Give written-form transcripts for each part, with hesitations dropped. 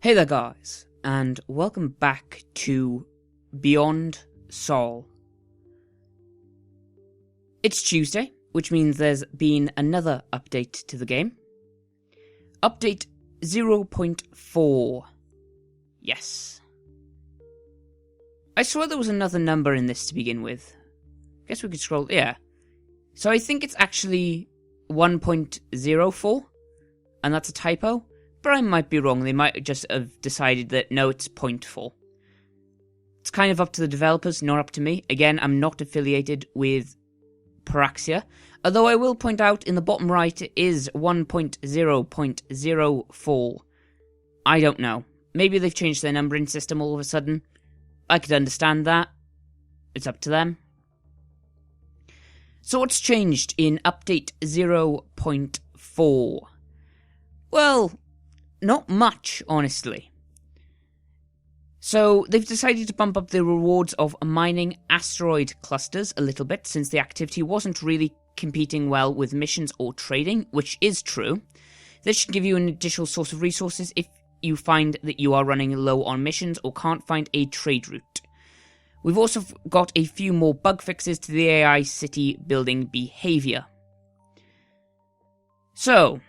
Hey there guys, and welcome back to Beyond Sol. It's Tuesday, which means there's been another update to the game. Update 0.4. Yes. I saw there was another number in this to begin with. Guess we could scroll, yeah. So I think it's actually 1.04, and that's a typo. But I might be wrong, they might just have decided that no, it's 0.4. It's kind of up to the developers, not up to me. Again, I'm not affiliated with Paraxia, although I will point out in the bottom right it is 1.0.04. I don't know. Maybe they've changed their numbering system all of a sudden. I could understand that. It's up to them. So what's changed in update 0.4? Well, not much, honestly. So, they've decided to bump up the rewards of mining asteroid clusters a little bit, since the activity wasn't really competing well with missions or trading, which is true. This should give you an additional source of resources if you find that you are running low on missions or can't find a trade route. We've also got a few more bug fixes to the AI city building behaviour. So,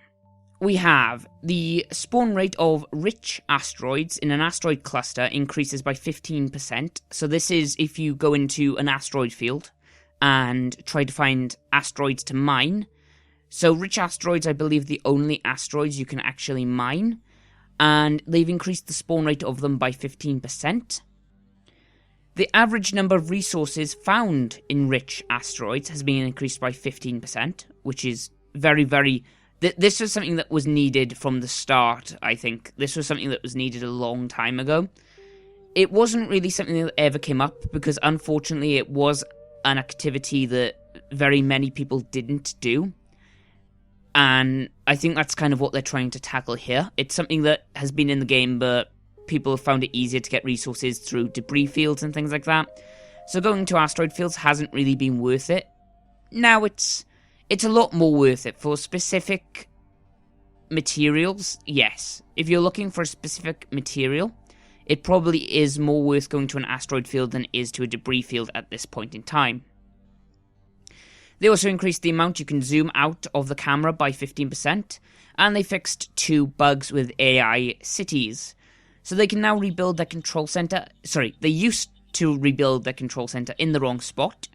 we have the spawn rate of rich asteroids in an asteroid cluster increases by 15%. So this is if you go into an asteroid field and try to find asteroids to mine. So rich asteroids, I believe, the only asteroids you can actually mine. And they've increased the spawn rate of them by 15%. The average number of resources found in rich asteroids has been increased by 15%, which is very, very... This was something that was needed from the start, I think. This was something that was needed a long time ago. It wasn't really something that ever came up, because unfortunately it was an activity that very many people didn't do. And I think that's kind of what they're trying to tackle here. It's something that has been in the game, but people have found it easier to get resources through debris fields and things like that. So going to asteroid fields hasn't really been worth it. Now it's a lot more worth it for specific materials, yes. If you're looking for a specific material, it probably is more worth going to an asteroid field than it is to a debris field at this point in time. They also increased the amount you can zoom out of the camera by 15%, and they fixed 2 bugs with AI cities. So they can now rebuild their control center. Sorry, they used to rebuild their control center in the wrong spot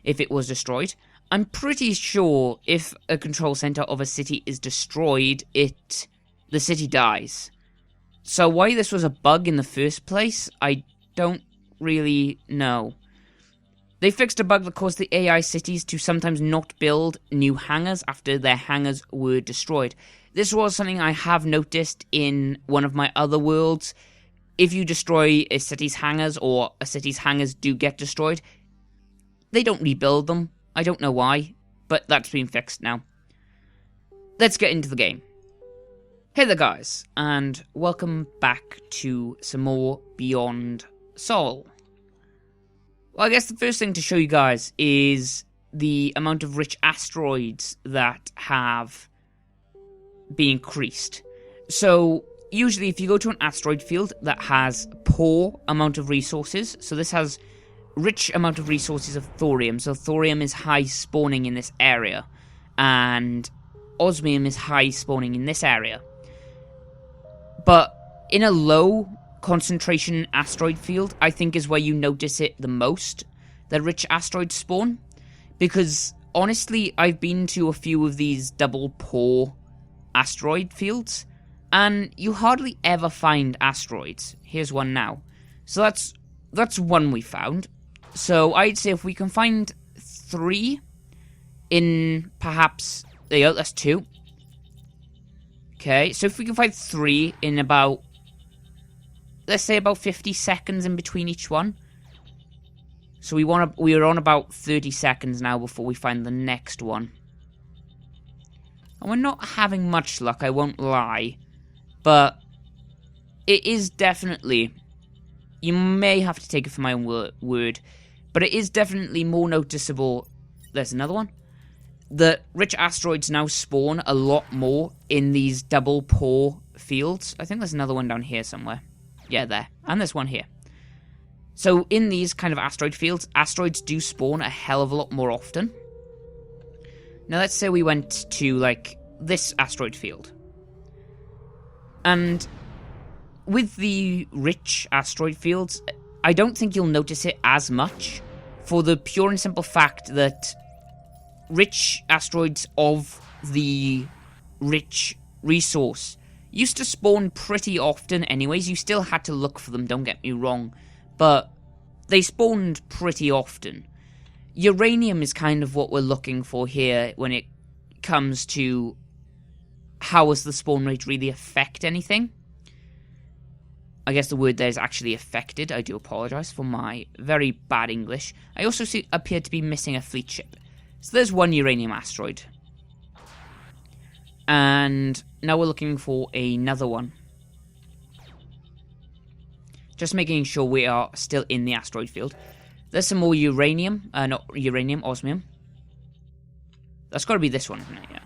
if it was destroyed. I'm pretty sure if a control center of a city is destroyed, the city dies. So why this was a bug in the first place, I don't really know. They fixed a bug that caused the AI cities to sometimes not build new hangars after their hangars were destroyed. This was something I have noticed in one of my other worlds. If you destroy a city's hangars, or a city's hangars do get destroyed, they don't rebuild them. I don't know why, but that's been fixed now. Let's get into the game. Hey there guys, and welcome back to some more Beyond Sol. Well, I guess the first thing to show you guys is the amount of rich asteroids that have been increased. So, usually if you go to an asteroid field that has poor amount of resources, so this has rich amount of resources of thorium. So thorium is high spawning in this area, and osmium is high spawning in this area. But in a low concentration asteroid field, I think is where you notice it the most, the rich asteroid spawn. Because honestly, I've been to a few of these double poor asteroid fields, and you hardly ever find asteroids. Here's one now. So that's one we found. So I'd say if we can find 3 in perhaps... There you go, that's 2. Okay, so if we can find 3 in about... Let's say about 50 seconds in between each one. So we're on about 30 seconds now before we find the next one. And we're not having much luck, I won't lie. But it is definitely... You may have to take it for my own word, but it is definitely more noticeable. There's another one. that rich asteroids now spawn a lot more in these double pore fields. I think there's another one down here somewhere. Yeah, there. And there's one here. So in these kind of asteroid fields, asteroids do spawn a hell of a lot more often. Now let's say we went to, like, this asteroid field. And with the rich asteroid fields, I don't think you'll notice it as much, for the pure and simple fact that rich asteroids of the rich resource used to spawn pretty often anyways. You still had to look for them, don't get me wrong, but they spawned pretty often. Uranium is kind of what we're looking for here when it comes to how does the spawn rate really affect anything. I guess the word there is actually affected. I do apologise for my very bad English. I also appear to be missing a fleet ship. So there's one uranium asteroid. And now we're looking for another one. Just making sure we are still in the asteroid field. There's some more uranium. Not uranium, osmium. That's got to be this one, isn't it? Yeah.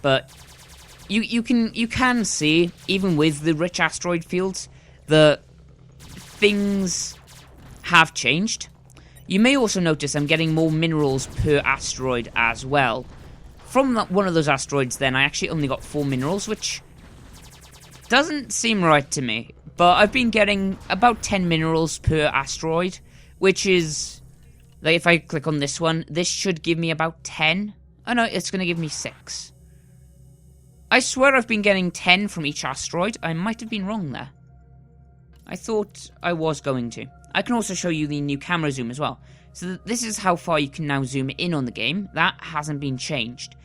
But you can see, even with the rich asteroid fields, the things have changed. You may also notice I'm getting more minerals per asteroid as well. From one of those asteroids then, I actually only got 4 minerals, which doesn't seem right to me. But I've been getting about 10 minerals per asteroid, which is, like, if I click on this one, this should give me about 10. Oh no, it's going to give me 6. I swear I've been getting 10 from each asteroid. I might have been wrong there. I thought I was going to. I can also show you the new camera zoom as well. So this is how far you can now zoom in on the game. That hasn't been changed.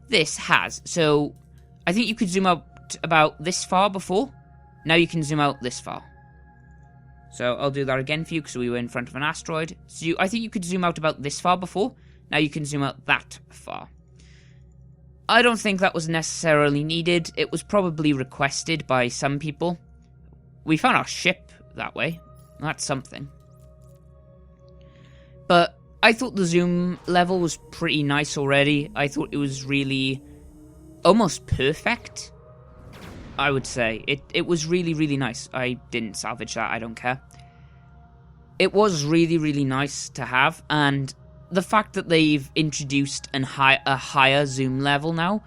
This has. So I think you could zoom out about this far before. Now you can zoom out this far. So I'll do that again for you because we were in front of an asteroid. So I think you could zoom out about this far before. Now you can zoom out that far. I don't think that was necessarily needed. It was probably requested by some people. We found our ship that way. That's something. But I thought the zoom level was pretty nice already. I thought it was really almost perfect, I would say. It was really, really nice. I didn't salvage that, I don't care. It was really, really nice to have, and the fact that they've introduced a higher zoom level now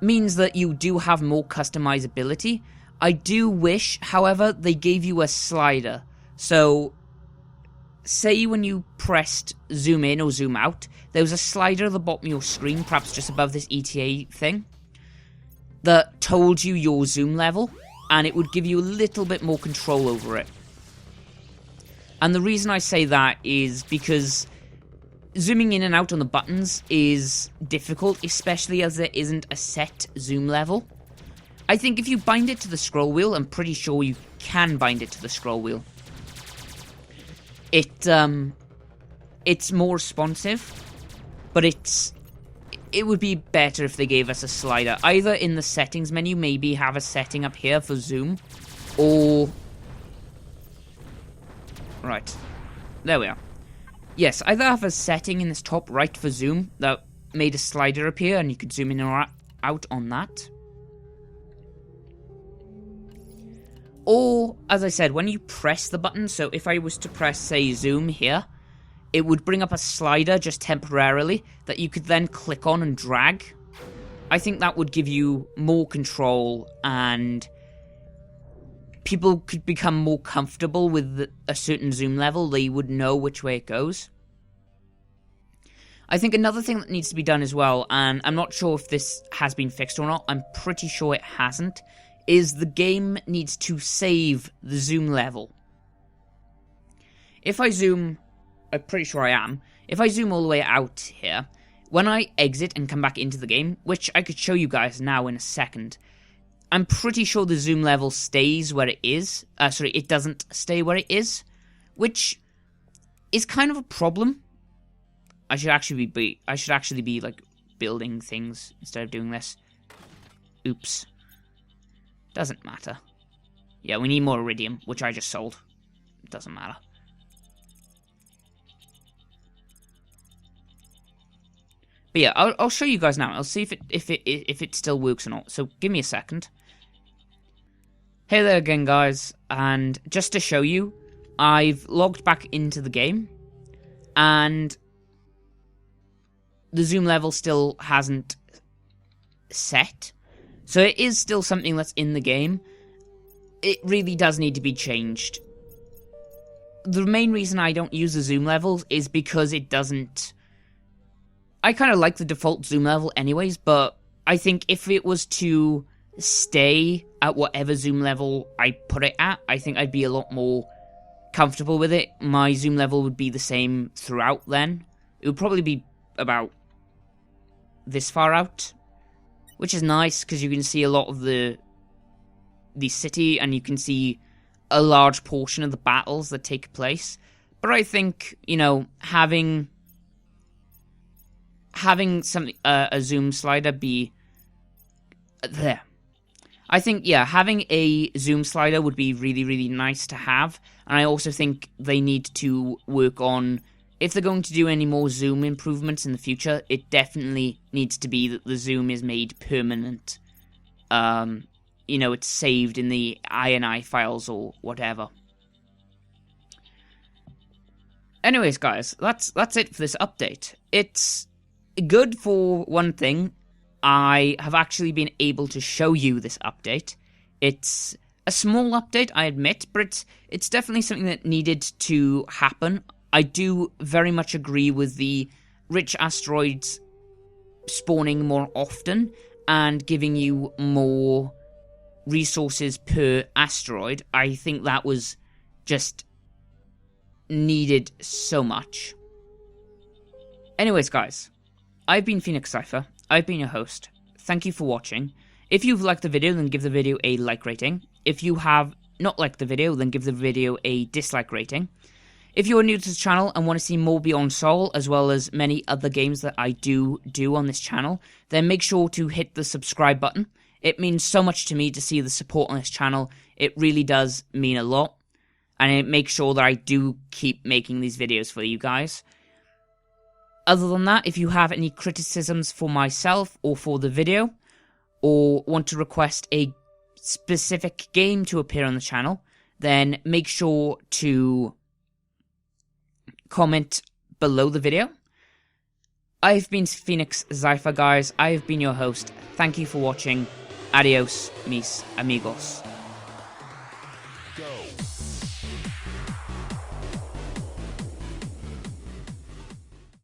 means that you do have more customizability. I do wish, however, they gave you a slider. So, say when you pressed zoom in or zoom out, there was a slider at the bottom of your screen, perhaps just above this ETA thing, that told you your zoom level, and it would give you a little bit more control over it. And the reason I say that is because zooming in and out on the buttons is difficult, especially as there isn't a set zoom level. I think if you bind it to the scroll wheel, I'm pretty sure you can bind it to the scroll wheel. It's more responsive, but it would be better if they gave us a slider. Either in the settings menu, maybe have a setting up here for zoom, or... Right. There we are. Yes, either have a setting in this top right for zoom that made a slider appear and you could zoom in or out on that. Or, as I said, when you press the button, so if I was to press, say, zoom here, it would bring up a slider just temporarily that you could then click on and drag. I think that would give you more control and people could become more comfortable with a certain zoom level. They would know which way it goes. I think another thing that needs to be done as well, and I'm not sure if this has been fixed or not, I'm pretty sure it hasn't, is the game needs to save the zoom level. If I zoom, I'm pretty sure I am, if I zoom all the way out here, when I exit and come back into the game, which I could show you guys now in a second, I'm pretty sure the zoom level stays where it is. It doesn't stay where it is, which is kind of a problem. I should actually be like building things instead of doing this. Oops. Doesn't matter. Yeah, we need more iridium, which I just sold. It doesn't matter. But yeah, I'll show you guys now. I'll see if it still works or not. So give me a second. Hey there again, guys, and just to show you, I've logged back into the game, and the zoom level still hasn't set. So it is still something that's in the game. It really does need to be changed. The main reason I don't use the zoom levels is because it doesn't... I kind of like the default zoom level anyways, but I think if it was to stay at whatever zoom level I put it at, I think I'd be a lot more comfortable with it. My zoom level would be the same throughout then. It would probably be about this far out, which is nice because you can see a lot of the city and you can see a large portion of the battles that take place. But I think, you know, having something a zoom slider be there. I think, yeah, having a zoom slider would be really, really nice to have. And I also think they need to work on, if they're going to do any more zoom improvements in the future, it definitely needs to be that the zoom is made permanent. You know, it's saved in the INI files or whatever. Anyways, guys, that's it for this update. It's good for one thing. I have actually been able to show you this update. It's a small update, I admit, but it's definitely something that needed to happen. I do very much agree with the rich asteroids spawning more often and giving you more resources per asteroid. I think that was just needed so much. Anyways, guys, I've been Phoenix Cypher. I've been your host. Thank you for watching. If you've liked the video, then give the video a like rating. If you have not liked the video, then give the video a dislike rating. If you are new to the channel and want to see more Beyond Soul, as well as many other games that I do on this channel, then make sure to hit the subscribe button. It means so much to me to see the support on this channel. It really does mean a lot. And it makes sure that I do keep making these videos for you guys. Other than that, if you have any criticisms for myself or for the video, or want to request a specific game to appear on the channel, then make sure to comment below the video. I've been Phoenix Cypher, guys. I've been your host. Thank you for watching. Adios, mis amigos.